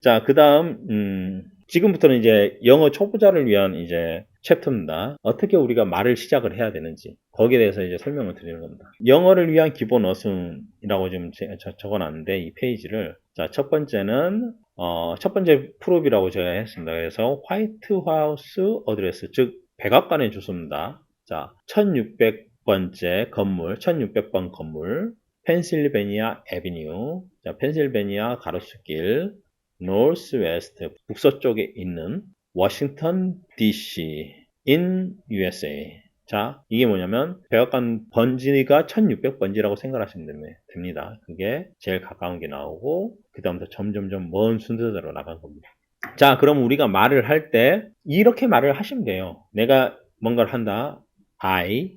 자, 그 다음, 지금부터는 이제 영어 초보자를 위한 이제 챕터입니다. 어떻게 우리가 말을 시작을 해야 되는지 거기에 대해서 이제 설명을 드리는 겁니다. 영어를 위한 기본 어순이라고 지금 적어놨는데 이 페이지를 자, 첫 번째는 첫 번째 프로비라고 제가 했습니다. 그래서 화이트 하우스 어드레스 즉 백악관의 주소입니다. 자, 1600번째 건물, 1600번 건물, 펜실베니아 애비뉴, 자, 펜실베니아 가로수길, 노스웨스트 북서쪽에 있는 워싱턴 DC in USA. 자, 이게 뭐냐면 백악관 번지가 1600번지라고 생각하시면 됩니다. 그게 제일 가까운 게 나오고 그 다음부터 점점점 먼 순서대로 나간 겁니다. 자, 그럼 우리가 말을 할 때 이렇게 말을 하시면 돼요. 내가 뭔가를 한다. I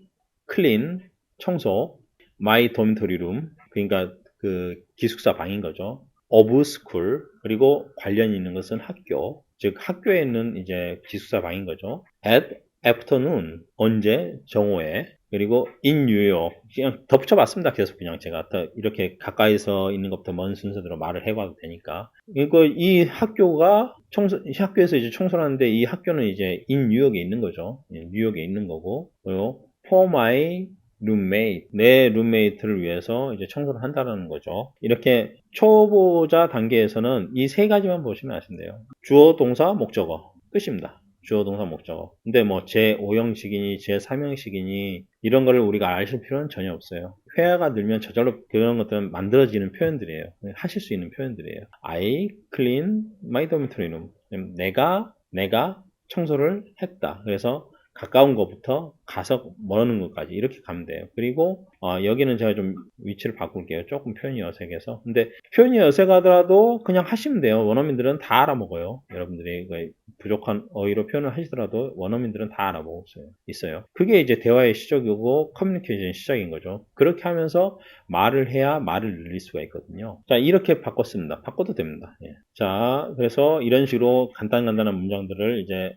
clean 청소, my dormitory room 그러니까 그 기숙사 방인 거죠. of school 그리고 관련이 있는 것은 학교 즉 학교에 있는 이제 기숙사 방인 거죠. at afternoon 언제 정오에 그리고 in 뉴욕 그냥 덧붙여봤습니다. 계속 그냥 제가 이렇게 가까이서 있는 것부터 먼 순서대로 말을 해봐도 되니까 이거 이 학교가 이 학교에서 이제 청소를 하는데 이 학교는 이제 in 뉴욕에 있는 거죠. 뉴욕에 있는 거고 그리고 for my 룸메이트, 내 룸메이트를 위해서 이제 청소를 한다는 거죠. 이렇게 초보자 단계에서는 이 세 가지만 보시면 아신대요. 주어, 동사, 목적어. 끝입니다. 주어, 동사, 목적어. 근데 뭐 제5형식이니 제3형식이니 이런 거를 우리가 아실 필요는 전혀 없어요. 회화가 늘면 저절로 그런 것들은 만들어지는 표현들이에요. 하실 수 있는 표현들이에요. I clean my dormitory room. 내가 청소를 했다. 그래서 가까운 것부터 가서 멀는 것까지 이렇게 가면 돼요. 그리고 여기는 제가 좀 위치를 바꿀게요. 조금 표현이 어색해서. 근데 표현이 어색하더라도 그냥 하시면 돼요. 원어민들은 다 알아먹어요. 여러분들이 부족한 어휘로 표현을 하시더라도 원어민들은 다 알아보고 있어요. 그게 이제 대화의 시작이고 커뮤니케이션의 시작인 거죠. 그렇게 하면서 말을 해야 말을 늘릴 수가 있거든요. 자, 이렇게 바꿨습니다. 바꿔도 됩니다. 예. 자, 그래서 이런 식으로 간단한 문장들을 이제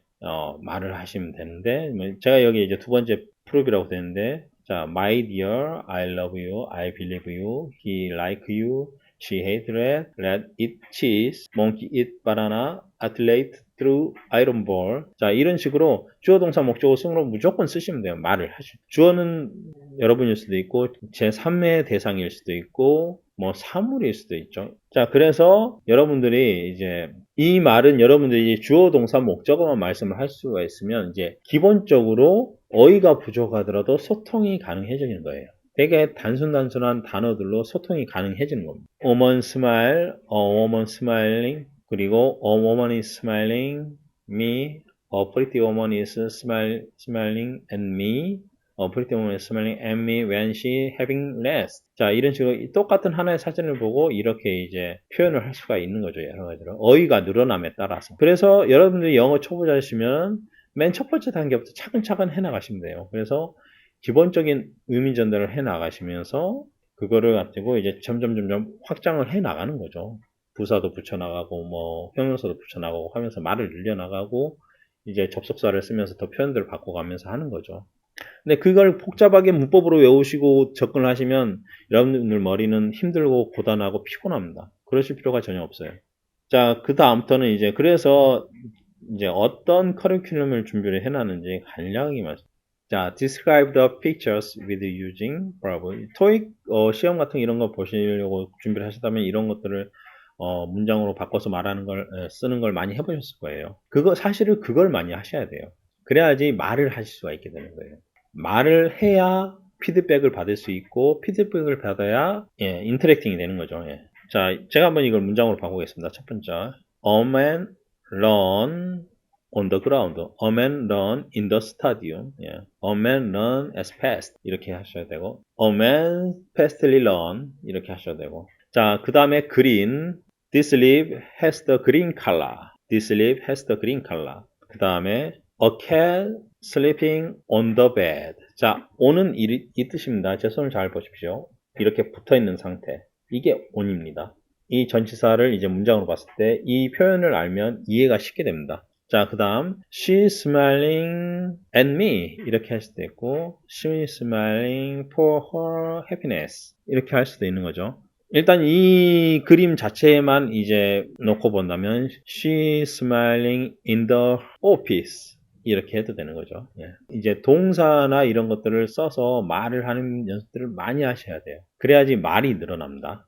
말을 하시면 되는데 제가 여기 이제 두 번째 프로비라고 되는데 자, my dear, I love you, I believe you, he like you, she hate red, red eat cheese, monkey eat banana, athlete through iron ball. 자, 이런 식으로 주어 동사 목적어 승으로 무조건 쓰시면 돼요. 말을 하시죠. 주어는 여러분일 수도 있고 제3의 대상일 수도 있고 뭐 사물일 수도 있죠. 자, 그래서 여러분들이 이제 이 말은 여러분들이 주어 동사 목적어만 말씀을 할 수가 있으면 이제 기본적으로 어휘가 부족하더라도 소통이 가능해지는 거예요. 되게 단순한 단어들로 소통이 가능해지는 겁니다. woman smile, a woman smiling, 그리고 a woman is smiling, me, a pretty woman is smiling at me, a pretty woman is smiling at me when she having rest. 자, 이런 식으로 똑같은 하나의 사진을 보고 이렇게 이제 표현을 할 수가 있는 거죠. 여러 가지로. 어휘가 늘어남에 따라서. 그래서 여러분들이 영어 초보자시면 맨 첫 번째 단계부터 차근차근 해 나가시면 돼요. 그래서 기본적인 의미 전달을 해 나가시면서 그거를 가지고 이제 점점 확장을 해 나가는 거죠. 부사도 붙여 나가고 뭐 형용사도 붙여 나가고 하면서 말을 늘려 나가고 이제 접속사를 쓰면서 더 표현들을 바꿔가면서 하는 거죠. 근데 그걸 복잡하게 문법으로 외우시고 접근을 하시면 여러분들 머리는 힘들고 고단하고 피곤합니다. 그러실 필요가 전혀 없어요. 자, 그 다음부터는 이제 그래서 이제 어떤 커리큘럼을 준비를 해놨는지 간략하게 말씀. 자, describe the pictures with using bravo. 토익 시험 같은 이런 거 보시려고 준비를 하시다면 이런 것들을 문장으로 바꿔서 말하는 걸 쓰는 걸 많이 해보셨을 거예요. 사실은 그걸 많이 하셔야 돼요. 그래야지 말을 하실 수가 있게 되는 거예요. 말을 해야 피드백을 받을 수 있고 피드백을 받아야 인터랙팅이 되는 거죠. 자, 제가 한번 이걸 문장으로 바꾸겠습니다. 첫 번째, a man run on the ground, a man run in the stadium, a man run as fast 이렇게 하셔야 되고, a man fastly run 이렇게 하셔야 되고, 자, 그 다음에 green, this leaf has the green color, this leaf has the green color. 그 다음에 a cat sleeping on the bed. 자, on은 이 뜻입니다. 제 손을 잘 보십시오. 이렇게 붙어 있는 상태. 이게 on입니다. 이 전치사를 이제 문장으로 봤을 때 이 표현을 알면 이해가 쉽게 됩니다. 자, 그 다음 she's smiling at me 이렇게 할 수도 있고 she's smiling for her happiness 이렇게 할 수도 있는 거죠. 일단 이 그림 자체만 이제 놓고 본다면 She smiling in the office 이렇게 해도 되는 거죠. 예. 이제 동사나 이런 것들을 써서 말을 하는 연습들을 많이 하셔야 돼요. 그래야지 말이 늘어납니다.